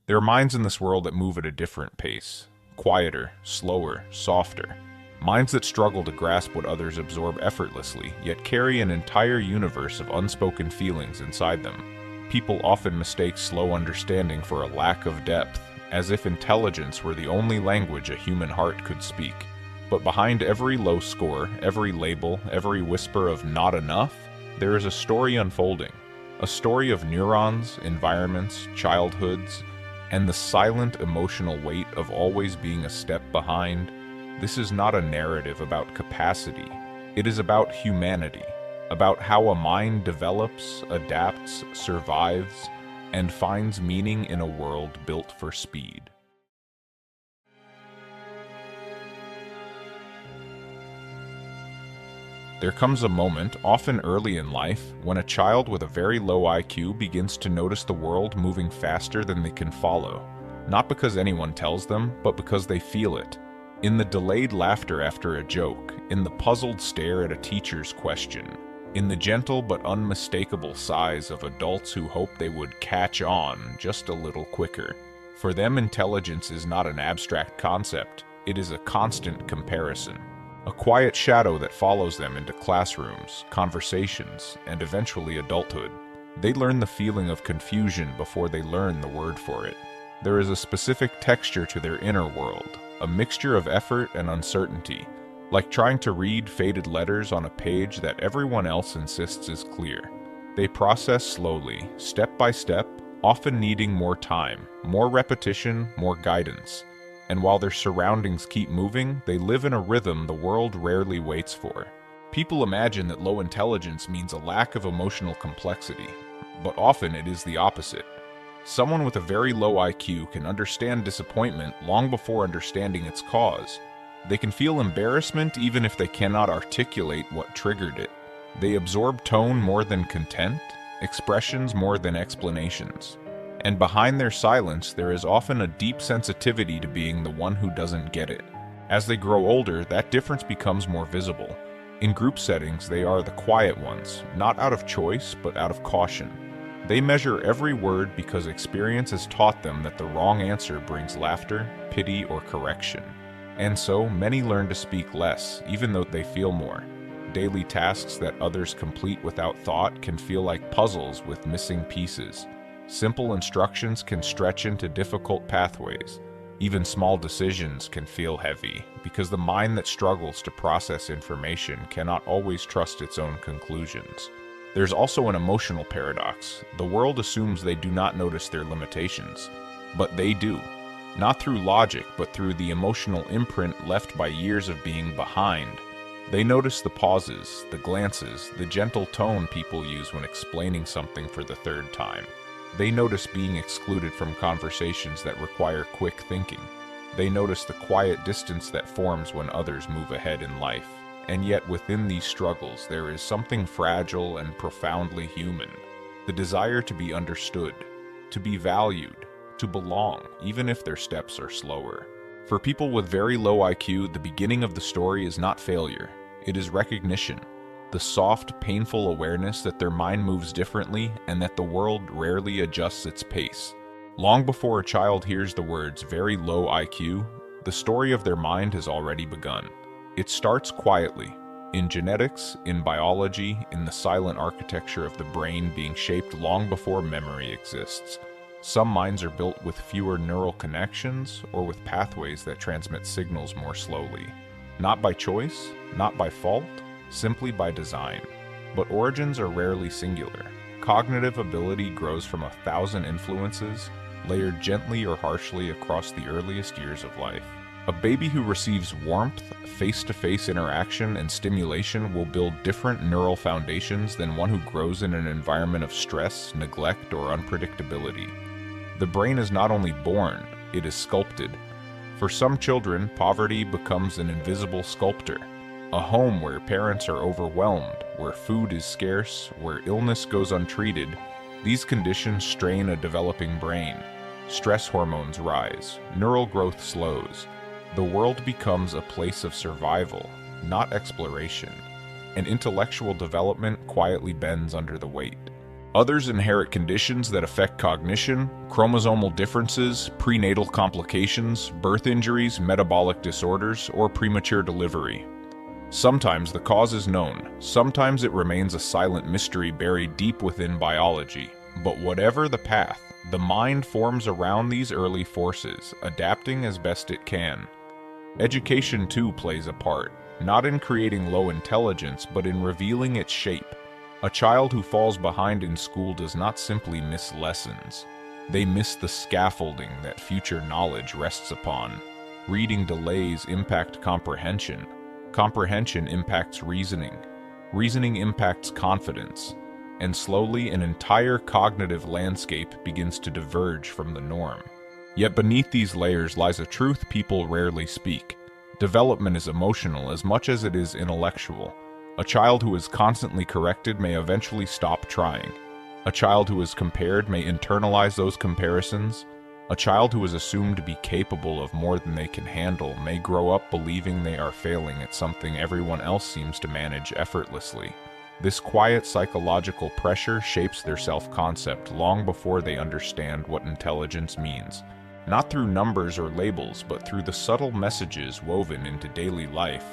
There are minds in this world that move at a different pace, quieter, slower, softer. Minds that struggle to grasp what others absorb effortlessly, yet carry an entire universe of unspoken feelings inside them. People often mistake slow understanding for a lack of depth, as if intelligence were the only language a human heart could speak. But behind every low score, every label, every whisper of not enough, there is a story unfolding. A story of neurons, environments, childhoods, and the silent emotional weight of always being a step behind. This is not a narrative about capacity. It is about humanity, about how a mind develops, adapts, survives, and finds meaning in a world built for speed. There comes a moment, often early in life, when a child with a very low IQ begins to notice the world moving faster than they can follow. Not because anyone tells them, but because they feel it. In the delayed laughter after a joke, in the puzzled stare at a teacher's question, in the gentle but unmistakable sighs of adults who hope they would catch on just a little quicker. For them, intelligence is not an abstract concept, it is a constant comparison. A quiet shadow that follows them into classrooms, conversations, and eventually adulthood. They learn the feeling of confusion before they learn the word for it. There is a specific texture to their inner world, a mixture of effort and uncertainty, like trying to read faded letters on a page that everyone else insists is clear. They process slowly, step by step, often needing more time, more repetition, more guidance. And while their surroundings keep moving, they live in a rhythm the world rarely waits for. People imagine that low intelligence means a lack of emotional complexity, but often it is the opposite. Someone with a very low IQ can understand disappointment long before understanding its cause. They can feel embarrassment even if they cannot articulate what triggered it. They absorb tone more than content, expressions more than explanations. And behind their silence, there is often a deep sensitivity to being the one who doesn't get it. As they grow older, that difference becomes more visible. In group settings, they are the quiet ones, not out of choice, but out of caution. They measure every word because experience has taught them that the wrong answer brings laughter, pity, or correction. And so, many learn to speak less, even though they feel more. Daily tasks that others complete without thought can feel like puzzles with missing pieces. Simple instructions can stretch into difficult pathways. Even small decisions can feel heavy, because the mind that struggles to process information cannot always trust its own conclusions. There's also an emotional paradox. The world assumes they do not notice their limitations, but they do. Not through logic, but through the emotional imprint left by years of being behind. They notice the pauses, the glances, the gentle tone people use when explaining something for the third time. They notice being excluded from conversations that require quick thinking. They notice the quiet distance that forms when others move ahead in life. And yet within these struggles, there is something fragile and profoundly human. The desire to be understood, to be valued, to belong, even if their steps are slower. For people with very low IQ, the beginning of the story is not failure. It is recognition. The soft, painful awareness that their mind moves differently and that the world rarely adjusts its pace. Long before a child hears the words very low IQ, the story of their mind has already begun. It starts quietly, in genetics, in biology, in the silent architecture of the brain being shaped long before memory exists. Some minds are built with fewer neural connections or with pathways that transmit signals more slowly. Not by choice, not by fault, simply by design. But origins are rarely singular. Cognitive ability grows from 1,000 influences, layered gently or harshly across the earliest years of life. A baby who receives warmth, face-to-face interaction, and stimulation will build different neural foundations than one who grows in an environment of stress, neglect, or unpredictability. The brain is not only born, it is sculpted. For some children, poverty becomes an invisible sculptor. A home where parents are overwhelmed, where food is scarce, where illness goes untreated. These conditions strain a developing brain. Stress hormones rise, neural growth slows. The world becomes a place of survival, not exploration, and intellectual development quietly bends under the weight. Others inherit conditions that affect cognition, chromosomal differences, prenatal complications, birth injuries, metabolic disorders, or premature delivery. Sometimes the cause is known, sometimes it remains a silent mystery buried deep within biology. But whatever the path, the mind forms around these early forces, adapting as best it can. Education too plays a part, not in creating low intelligence, but in revealing its shape. A child who falls behind in school does not simply miss lessons. They miss the scaffolding that future knowledge rests upon. Reading delays impact comprehension. Comprehension impacts reasoning. Reasoning impacts confidence. And slowly an entire cognitive landscape begins to diverge from the norm. Yet beneath these layers lies a truth people rarely speak. Development is emotional as much as it is intellectual. A child who is constantly corrected may eventually stop trying. A child who is compared may internalize those comparisons. A child who is assumed to be capable of more than they can handle may grow up believing they are failing at something everyone else seems to manage effortlessly. This quiet psychological pressure shapes their self-concept long before they understand what intelligence means. Not through numbers or labels, but through the subtle messages woven into daily life.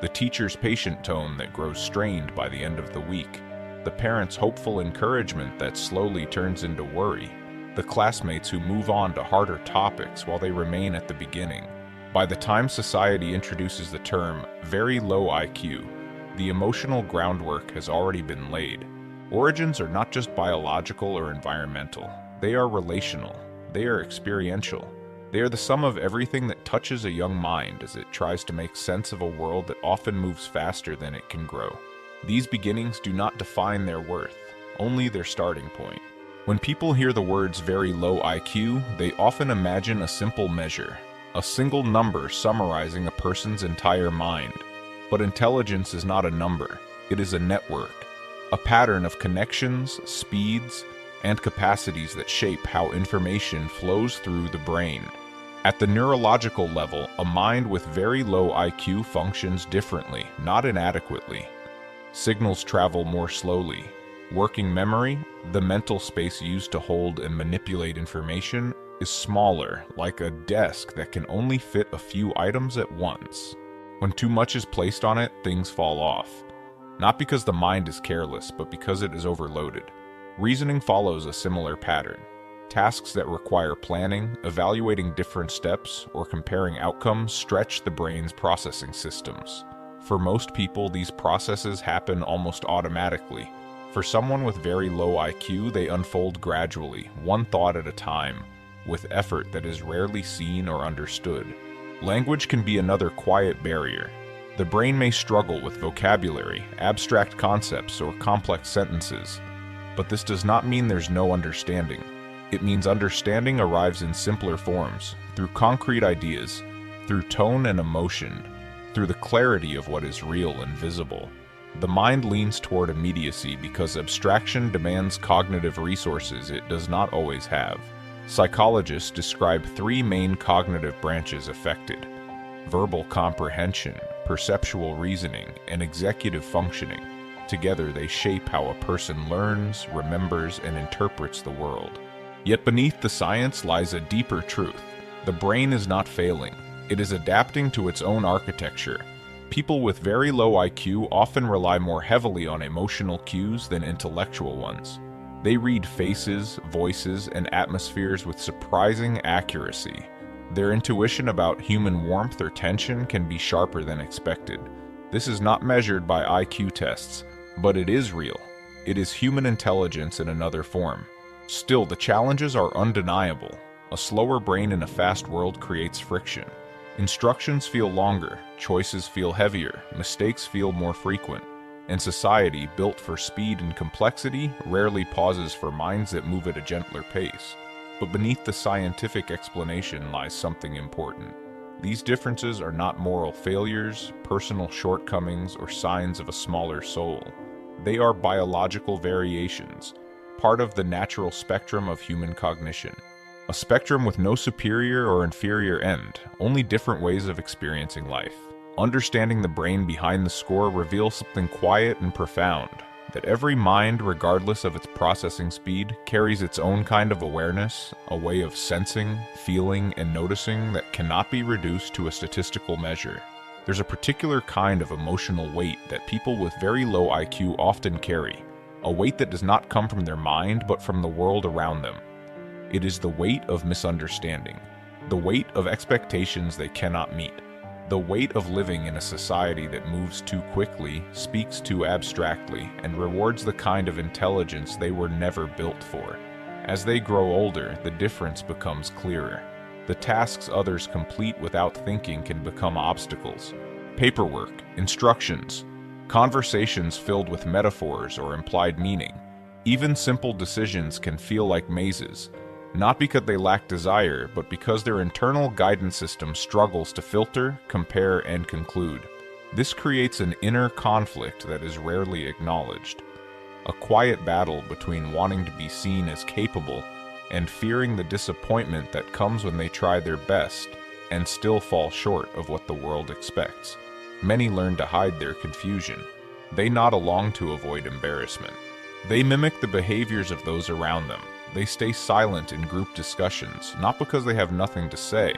The teacher's patient tone that grows strained by the end of the week. The parent's hopeful encouragement that slowly turns into worry. The classmates who move on to harder topics while they remain at the beginning. By the time society introduces the term very low IQ, the emotional groundwork has already been laid. Origins are not just biological or environmental. They are relational. They are experiential. They are the sum of everything that touches a young mind as it tries to make sense of a world that often moves faster than it can grow. These beginnings do not define their worth, only their starting point. When people hear the words very low IQ, they often imagine a simple measure, a single number summarizing a person's entire mind. But intelligence is not a number, it is a network, a pattern of connections, speeds, and capacities that shape how information flows through the brain. At the neurological level, a mind with very low IQ functions differently, not inadequately. Signals travel more slowly. Working memory, the mental space used to hold and manipulate information, is smaller, like a desk that can only fit a few items at once. When too much is placed on it, things fall off. Not because the mind is careless, but because it is overloaded. Reasoning follows a similar pattern. Tasks that require planning, evaluating different steps, or comparing outcomes stretch the brain's processing systems. For most people, these processes happen almost automatically. For someone with very low IQ, they unfold gradually, one thought at a time, with effort that is rarely seen or understood. Language can be another quiet barrier. The brain may struggle with vocabulary, abstract concepts, or complex sentences. But this does not mean there's no understanding. It means understanding arrives in simpler forms, through concrete ideas, through tone and emotion, through the clarity of what is real and visible. The mind leans toward immediacy because abstraction demands cognitive resources it does not always have. Psychologists describe three main cognitive branches affected: verbal comprehension, perceptual reasoning, and executive functioning. Together they shape how a person learns, remembers, and interprets the world. Yet beneath the science lies a deeper truth. The brain is not failing. It is adapting to its own architecture. People with very low IQ often rely more heavily on emotional cues than intellectual ones. They read faces, voices, and atmospheres with surprising accuracy. Their intuition about human warmth or tension can be sharper than expected. This is not measured by IQ tests, but it is real. It is human intelligence in another form. Still, the challenges are undeniable. A slower brain in a fast world creates friction. Instructions feel longer, choices feel heavier, mistakes feel more frequent. And society, built for speed and complexity, rarely pauses for minds that move at a gentler pace. But beneath the scientific explanation lies something important. These differences are not moral failures, personal shortcomings, or signs of a smaller soul. They are biological variations, part of the natural spectrum of human cognition. A spectrum with no superior or inferior end, only different ways of experiencing life. Understanding the brain behind the score reveals something quiet and profound. that every mind, regardless of its processing speed, carries its own kind of awareness, a way of sensing, feeling, and noticing that cannot be reduced to a statistical measure. There's a particular kind of emotional weight that people with very low IQ often carry, a weight that does not come from their mind but from the world around them. It is the weight of misunderstanding, the weight of expectations they cannot meet, the weight of living in a society that moves too quickly, speaks too abstractly, and rewards the kind of intelligence they were never built for. As they grow older, the difference becomes clearer. The tasks others complete without thinking can become obstacles. Paperwork, instructions, conversations filled with metaphors or implied meaning. Even simple decisions can feel like mazes, not because they lack desire, but because their internal guidance system struggles to filter, compare, and conclude. This creates an inner conflict that is rarely acknowledged. A quiet battle between wanting to be seen as capable and fearing the disappointment that comes when they try their best and still fall short of what the world expects. Many learn to hide their confusion. They nod along to avoid embarrassment. They mimic the behaviors of those around them. They stay silent in group discussions, not because they have nothing to say,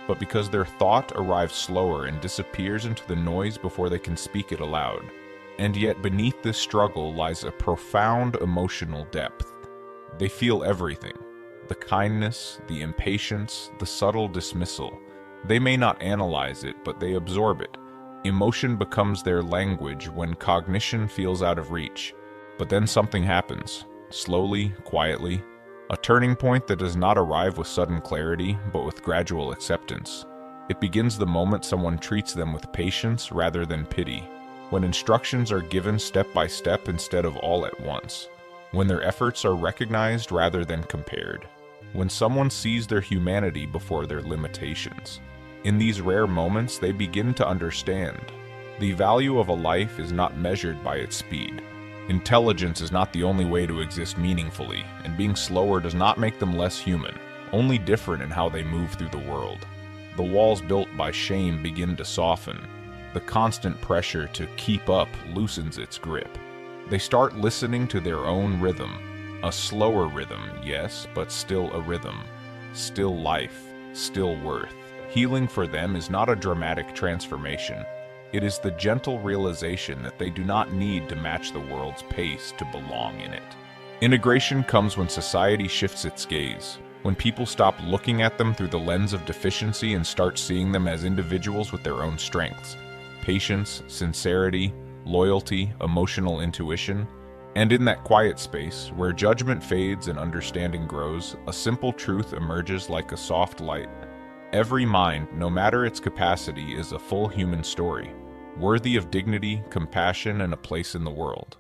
but because their thought arrives slower and disappears into the noise before they can speak it aloud. And yet beneath this struggle lies a profound emotional depth. They feel everything: the kindness, the impatience, the subtle dismissal. They may not analyze it, but they absorb it. Emotion becomes their language when cognition feels out of reach. But then something happens, slowly, quietly. A turning point that does not arrive with sudden clarity, but with gradual acceptance. It begins the moment someone treats them with patience rather than pity, when instructions are given step by step instead of all at once, when their efforts are recognized rather than compared, when someone sees their humanity before their limitations. In these rare moments, they begin to understand. The value of a life is not measured by its speed. Intelligence is not the only way to exist meaningfully, and being slower does not make them less human, only different in how they move through the world. The walls built by shame begin to soften. The constant pressure to keep up loosens its grip. They start listening to their own rhythm. A slower rhythm, yes, but still a rhythm. Still life, still worth. Healing for them is not a dramatic transformation. It is the gentle realization that they do not need to match the world's pace to belong in it. Integration comes when society shifts its gaze, when people stop looking at them through the lens of deficiency and start seeing them as individuals with their own strengths. Patience, sincerity, loyalty, emotional intuition. And in that quiet space, where judgment fades and understanding grows, a simple truth emerges like a soft light. Every mind, no matter its capacity, is a full human story, worthy of dignity, compassion, and a place in the world.